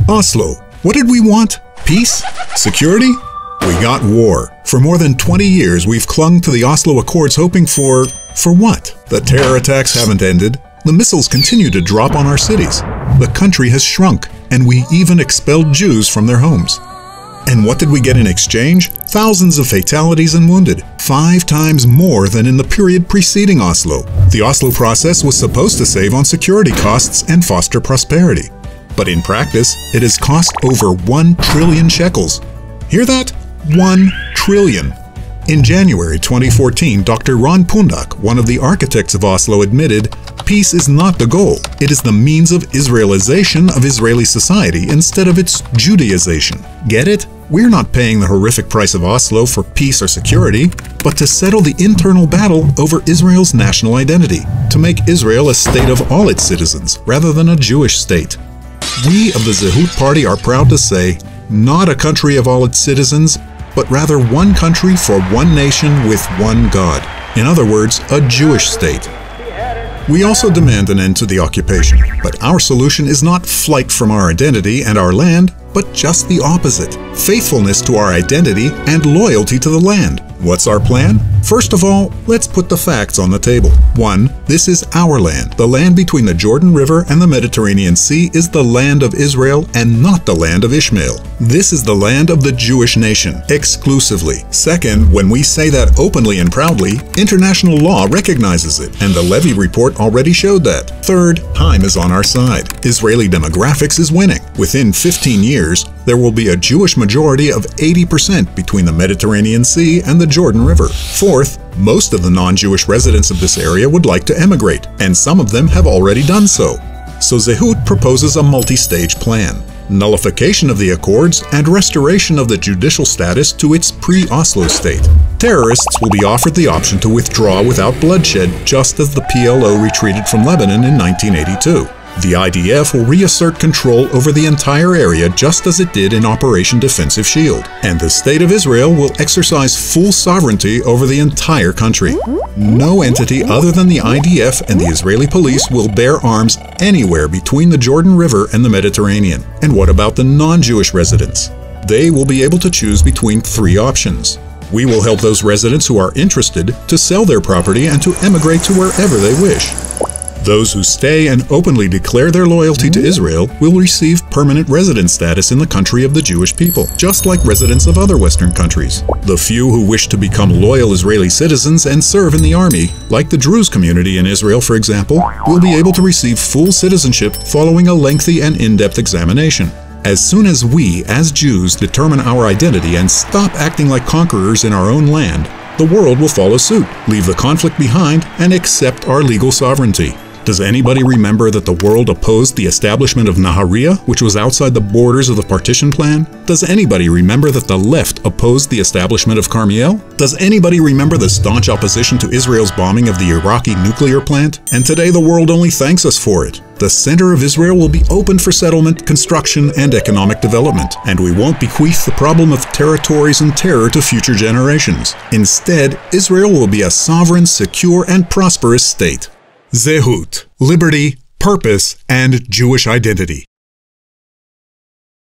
Oslo. What did we want? Peace? Security? We got war. For more than 20 years, we've clung to the Oslo Accords hoping for what? The terror attacks haven't ended. The missiles continue to drop on our cities. The country has shrunk, and we even expelled Jews from their homes. And what did we get in exchange? Thousands of fatalities and wounded, 5 times more than in the period preceding Oslo. The Oslo process was supposed to save on security costs and foster prosperity. But in practice, it has cost over 1 trillion shekels. Hear that? 1 trillion. In January 2014, Dr. Ron Pundak, one of the architects of Oslo, admitted, peace is not the goal. It is the means of Israelization of Israeli society instead of its Judaization. Get it? We're not paying the horrific price of Oslo for peace or security, but to settle the internal battle over Israel's national identity, to make Israel a state of all its citizens, rather than a Jewish state. We of the Zehut party are proud to say, not a country of all its citizens, but rather one country for one nation with one God. In other words, a Jewish state. We also demand an end to the occupation, but our solution is not flight from our identity and our land, but just the opposite, faithfulness to our identity and loyalty to the land. What's our plan? First of all, let's put the facts on the table. 1. This is our land. The land between the Jordan River and the Mediterranean Sea is the land of Israel and not the land of Ishmael. This is the land of the Jewish nation, exclusively. Second, when we say that openly and proudly, international law recognizes it, and the Levy report already showed that. Third, time is on our side. Israeli demographics is winning. Within 15 years, there will be a Jewish majority of 80% between the Mediterranean Sea and the Jordan River. Fourth, most of the non-Jewish residents of this area would like to emigrate, and some of them have already done so. So Zehut proposes a multi-stage plan: nullification of the accords and restoration of the judicial status to its pre-Oslo state. Terrorists will be offered the option to withdraw without bloodshed, just as the PLO retreated from Lebanon in 1982. The IDF will reassert control over the entire area just as it did in Operation Defensive Shield, and the State of Israel will exercise full sovereignty over the entire country. No entity other than the IDF and the Israeli police will bear arms anywhere between the Jordan River and the Mediterranean. And what about the non-Jewish residents? They will be able to choose between 3 options. We will help those residents who are interested to sell their property and to emigrate to wherever they wish. Those who stay and openly declare their loyalty to Israel will receive permanent resident status in the country of the Jewish people, just like residents of other Western countries. The few who wish to become loyal Israeli citizens and serve in the army, like the Druze community in Israel, for example, will be able to receive full citizenship following a lengthy and in-depth examination. As soon as we, as Jews, determine our identity and stop acting like conquerors in our own land, the world will follow suit, leave the conflict behind, and accept our legal sovereignty. Does anybody remember that the world opposed the establishment of Nahariya, which was outside the borders of the partition plan? Does anybody remember that the left opposed the establishment of Carmiel? Does anybody remember the staunch opposition to Israel's bombing of the Iraqi nuclear plant? And today the world only thanks us for it. The center of Israel will be open for settlement, construction, and economic development, and we won't bequeath the problem of territories and terror to future generations. Instead, Israel will be a sovereign, secure, and prosperous state. Zehut, liberty, purpose, and Jewish identity.